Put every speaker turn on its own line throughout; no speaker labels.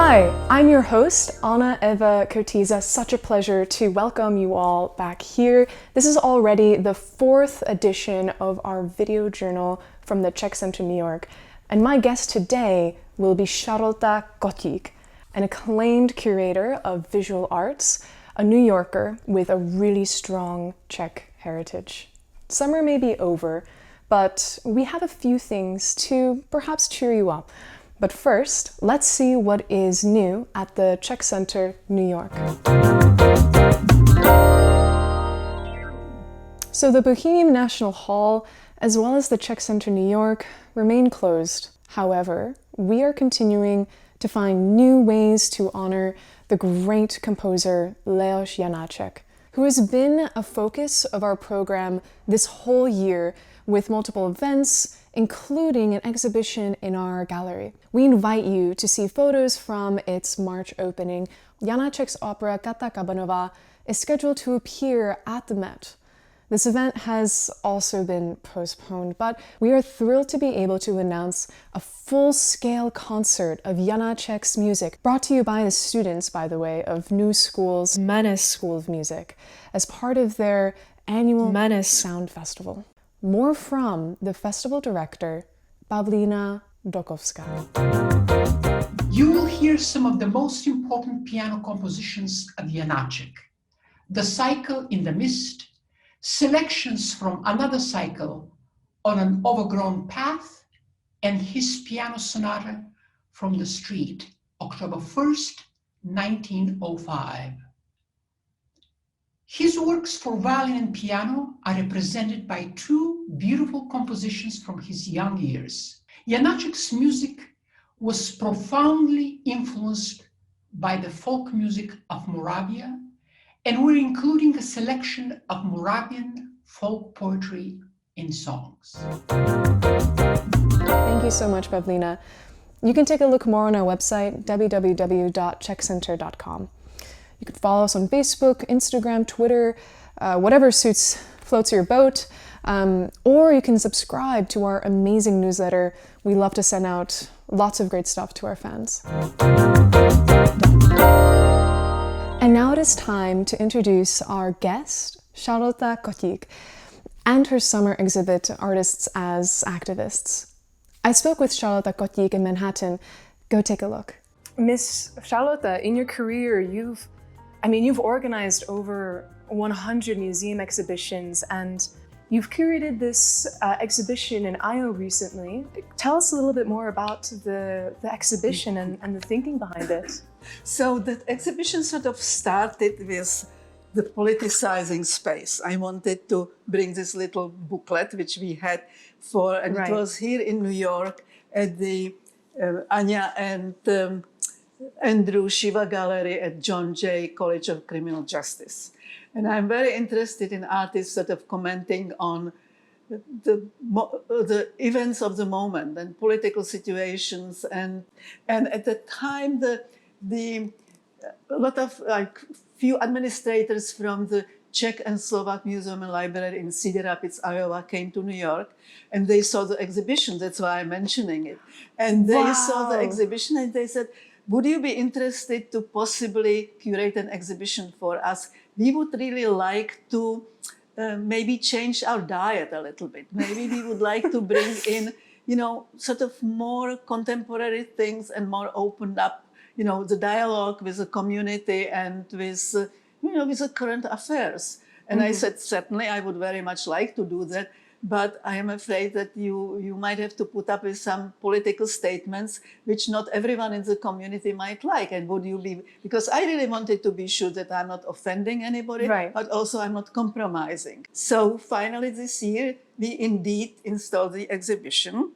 Hi, I'm your host, Eva Kotyza. Such a pleasure to welcome you all back here. This is already the 4th edition of our video journal from the Czech Center New York. And my guest today will be Charlotta Kotik, an acclaimed curator of visual arts, a New Yorker with a really strong Czech heritage. Summer may be over, but we have a few things to perhaps cheer you up. But first, let's see what is new at the Czech Center New York. So the Bohemian National Hall, as well as the Czech Center New York, remain closed. However, we are continuing to find new ways to honor the great composer Leoš Janáček, who has been a focus of our program this whole year with multiple events, including an exhibition in our gallery. We invite you to see photos from its March opening. Janáček's opera Kata Kabanova is scheduled to appear at the Met. This event has also been postponed, but we are thrilled to be able to announce a full-scale concert of Janáček's music, brought to you by the students, by the way, of New School's Menace School of Music, as part of their annual Menace Sound Festival. More from the festival director, Pavlína Dokovská.
You will hear some of the most important piano compositions of Janáček, the cycle in the mist, selections from another cycle on an overgrown path, and his piano sonata from the street, October 1st, 1905. His works for violin and piano are represented by two beautiful compositions from his young years. Janáček's music was profoundly influenced by the folk music of Moravia, and we're including a selection of Moravian folk poetry in songs.
Thank you so much, Pavlína. You can take a look more on our website, www.czechcenter.com. You can follow us on Facebook, Instagram, Twitter, whatever floats your boat, or you can subscribe to our amazing newsletter. We love to send out lots of great stuff to our fans. And now it is time to introduce our guest, Charlotta Kotik, and her summer exhibit, Artists as Activists. I spoke with Charlotta Kotik in Manhattan. Go take a look. Miss Charlotta, in your career, you've organized over 100 museum exhibitions, and you've curated this exhibition in IO recently. Tell us a little bit more about the exhibition and the thinking behind it.
So the exhibition sort of started with the politicizing space. I wanted to bring this little booklet, which we had and It was here in New York at the Anya and Andrew Shiva Gallery at John Jay College of Criminal Justice. And I'm very interested in artists sort of commenting on the events of the moment and political situations. And at the time, a lot of few administrators from the Czech and Slovak Museum and Library in Cedar Rapids, Iowa, came to New York, and they saw the exhibition. That's why I'm mentioning it. And they saw the exhibition, and they said, would you be interested to possibly curate an exhibition for us? We would really like to maybe change our diet a little bit. Maybe we would like to bring in, sort of more contemporary things and more opened up, the dialogue with the community and with, with the current affairs. And I said, certainly, I would very much like to do that. But I am afraid that you might have to put up with some political statements which not everyone in the community might like. And would you leave? Because I really wanted to be sure that I'm not offending anybody, but also I'm not compromising. So finally this year, we indeed installed the exhibition.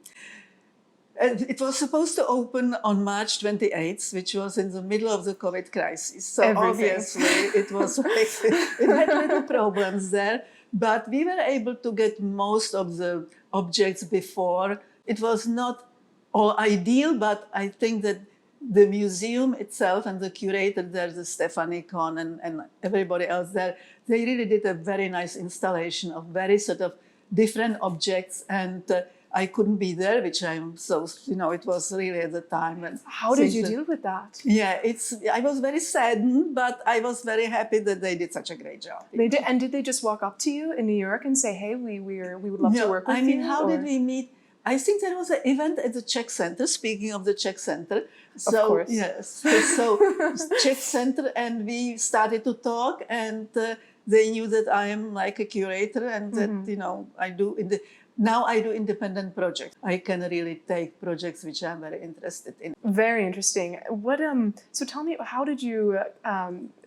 It was supposed to open on March 28th, which was in the middle of the COVID crisis. So obviously it was it had little problems there. But we were able to get most of the objects before. It was not all ideal, but I think that the museum itself and the curator there, the Stephanie Kohn and everybody else there, they really did a very nice installation of very sort of different objects. And I couldn't be there, which I'm so, it was really at the time. And
How did you deal with that?
Yeah, I was very saddened, but I was very happy that they did such a great job.
They did, and did they just walk up to you in New York and say, "Hey, we would love to work with you"?
I mean, how did we meet? I think there was an event at the Czech Center. Speaking of the Czech Center,
of course,
yes, so Czech Center, and we started to talk, and they knew that I am like a curator, and that now I do independent projects. I can really take projects which I'm very interested in.
Very interesting. So tell me, how did you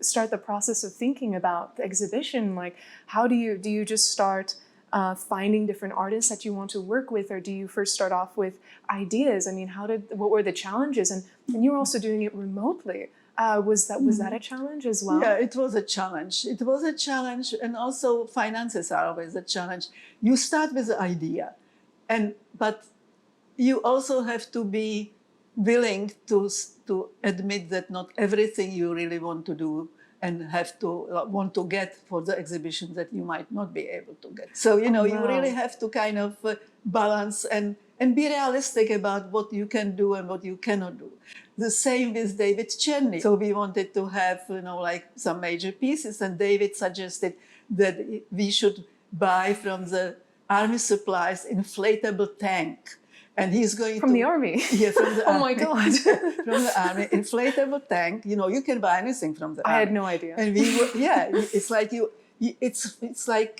start the process of thinking about the exhibition? Like, how do you just start finding different artists that you want to work with, or do you first start off with ideas? I mean, what were the challenges? And you were also doing it remotely. Was that a challenge as well?
Yeah, it was a challenge. It was a challenge, and also finances are always a challenge. You start with the idea, but you also have to be willing to admit that not everything you really want to do and have to want to get for the exhibition that you might not be able to get. So you really have to kind of balance and be realistic about what you can do and what you cannot do. The same with David Czerny. So we wanted to have, like some major pieces, and David suggested that we should buy from the army supplies inflatable tank. And he's going
from the army.
Yeah, from the army.
Oh my God.
From the army, inflatable tank. You can buy anything from the army.
I had no idea.
And it's like it's like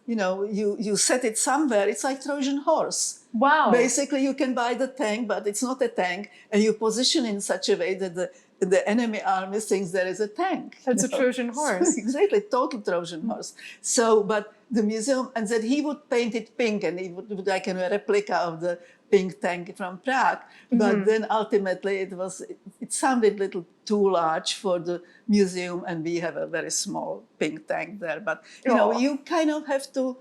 you set it somewhere. It's like Trojan horse.
Wow.
Basically, you can buy the tank, but it's not a tank, and you position in such a way that the enemy army thinks there is a tank.
That's a Trojan horse.
Exactly, total Trojan horse. So, but the museum, and that he would paint it pink, and he would do like a replica of the pink tank from Prague. But then ultimately it sounded a little too large for the museum, and we have a very small pink tank there. But you kind of have to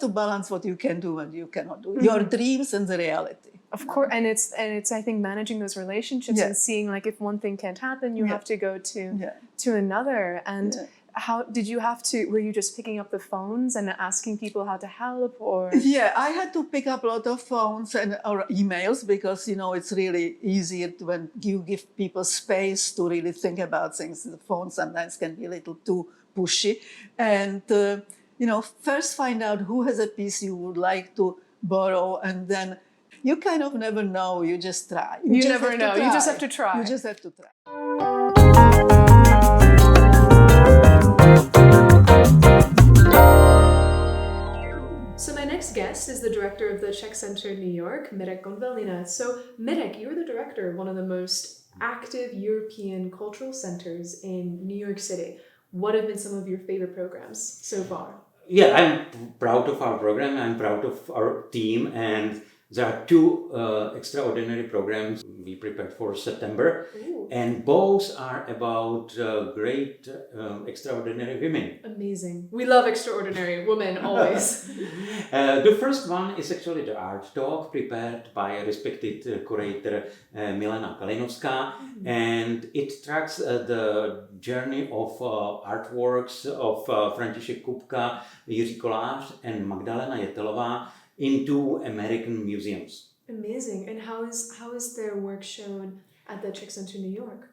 balance what you can do and you cannot do. Your dreams and the reality.
Of course, and it's I think managing those relationships and seeing like if one thing can't happen, you have to go to another. And how did you have to? Were you just picking up the phones and asking people how to help, or?
Yeah, I had to pick up a lot of phones or emails because it's really easier when you give people space to really think about things. The phone sometimes can be a little too pushy, and first find out who has a piece you would like to borrow, and then you kind of never know. You just try.
You never know. You just have to try.
You just have to try.
So my next guest is the director of the Czech Center New York, Mirek Gonvelina. So Mirek, you're the director of one of the most active European cultural centers in New York City. What have been some of your favorite programs so far?
Yeah, I'm proud of our program. I'm proud of our team, and there are two extraordinary programs we prepared for September. Ooh. And both are about great, extraordinary women.
Amazing. We love extraordinary women, always.
The first one is actually the art talk prepared by a respected curator Milena Kalinovská, and it tracks the journey of artworks of František Kupka, Jiří Kolář and Magdalena Jetelová into American museums.
Amazing. And how is their work shown at the Czech Center New York?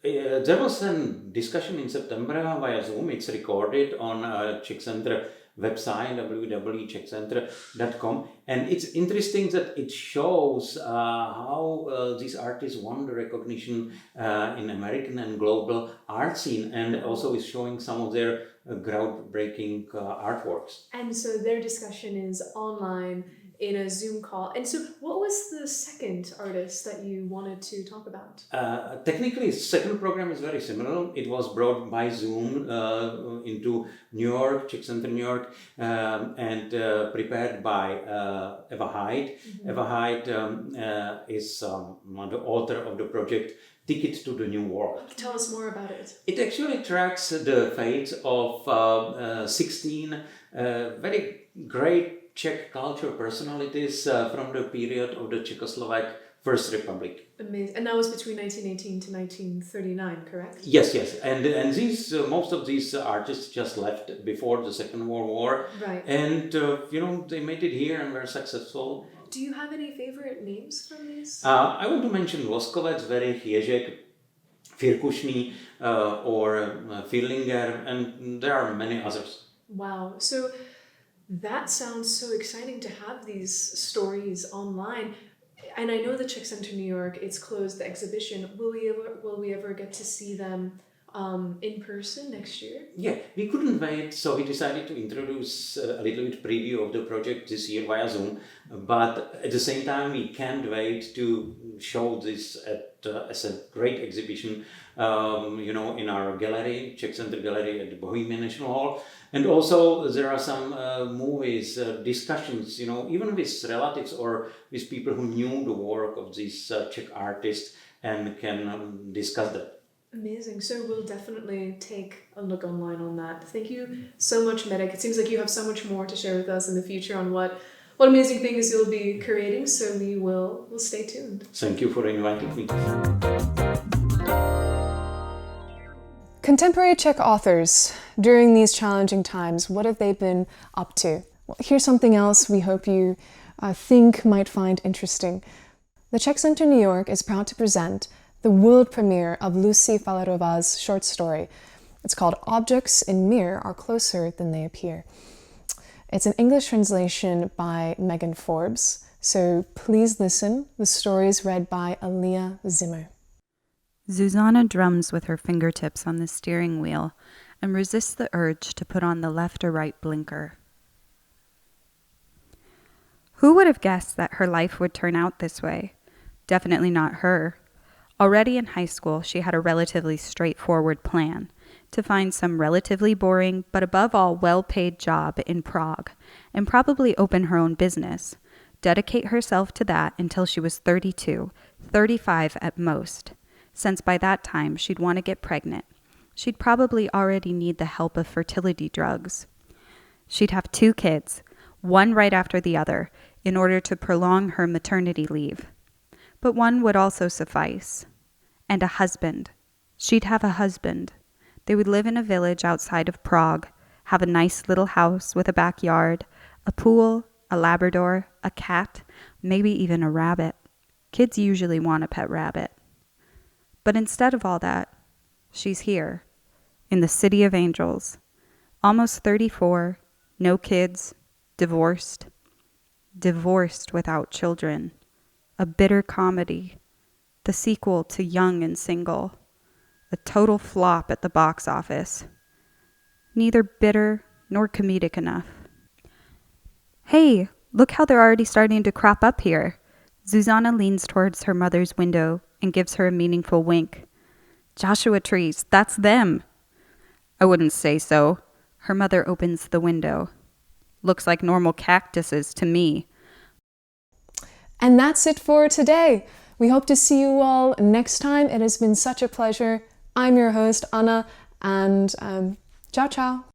There was a discussion in September via Zoom. It's recorded on Czech Center website, www.czechcenter.com. And it's interesting that it shows how these artists won the recognition in American and global art scene, and also is showing some of their groundbreaking artworks.
And so their discussion is online in a Zoom call. And so what was the second artist that you wanted to talk about?
Technically, the second program is very similar. It was brought by Zoom into New York, Czech Center New York, and prepared by Eva Hyde. Eva Hyde is the author of the project Ticket to the New World.
Tell us more about it.
It actually tracks the fate of 16 very great Czech culture personalities from the period of the Czechoslovak First Republic.
Amazing. And that was between 1918 to 1939, correct?
Yes, and these most of these artists just left before the Second World War,
Right.
and they made it here and were successful.
Do you have any favorite names from these?
I want to mention Voskovec, very Ježek, Firkušný, or Firlinger, and there are many others.
Wow. So that sounds so exciting to have these stories online. And I know the Czech Center New York, it's closed, the exhibition. Will we ever get to see them in person next year?
Yeah, we couldn't wait, so we decided to introduce a little bit preview of the project this year via Zoom. But at the same time, we can't wait to show this as a great exhibition, in our gallery, Czech Center Gallery at the Bohemian National Hall. And also there are some movies, discussions, even with relatives or with people who knew the work of these Czech artists and can discuss that.
Amazing. So we'll definitely take a look online on that. Thank you so much, Medek. It seems like you have so much more to share with us in the future on what amazing things you'll be creating. So we'll stay tuned.
Thank you for inviting me.
Contemporary Czech authors, during these challenging times, what have they been up to? Well, here's something else we hope you think might find interesting. The Czech Center New York is proud to present the world premiere of Lucy Falerova's short story. It's called Objects in Mirror Are Closer Than They Appear. It's an English translation by Megan Forbes, so please listen. The story is read by Aaliyah Zimmer.
Zuzana drums with her fingertips on the steering wheel and resists the urge to put on the left or right blinker. Who would have guessed that her life would turn out this way? Definitely not her. Already in high school, she had a relatively straightforward plan: to find some relatively boring, but above all well-paid job in Prague, and probably open her own business, dedicate herself to that until she was 32, 35 at most. Since by that time she'd want to get pregnant. She'd probably already need the help of fertility drugs. She'd have 2 kids, one right after the other, in order to prolong her maternity leave. But one would also suffice. And a husband. She'd have a husband. They would live in a village outside of Prague, have a nice little house with a backyard, a pool, a Labrador, a cat, maybe even a rabbit. Kids usually want a pet rabbit. But instead of all that, she's here, in the City of Angels, almost 34, no kids, divorced without children, a bitter comedy, the sequel to Young and Single, a total flop at the box office, neither bitter nor comedic enough. Hey, look how they're already starting to crop up here. Zuzana leans towards her mother's window and gives her a meaningful wink. Joshua trees, that's them. I wouldn't say so. Her mother opens the window. Looks like normal cactuses to me.
And that's it for today. We hope to see you all next time. It has been such a pleasure. I'm your host, Anna, and ciao, ciao.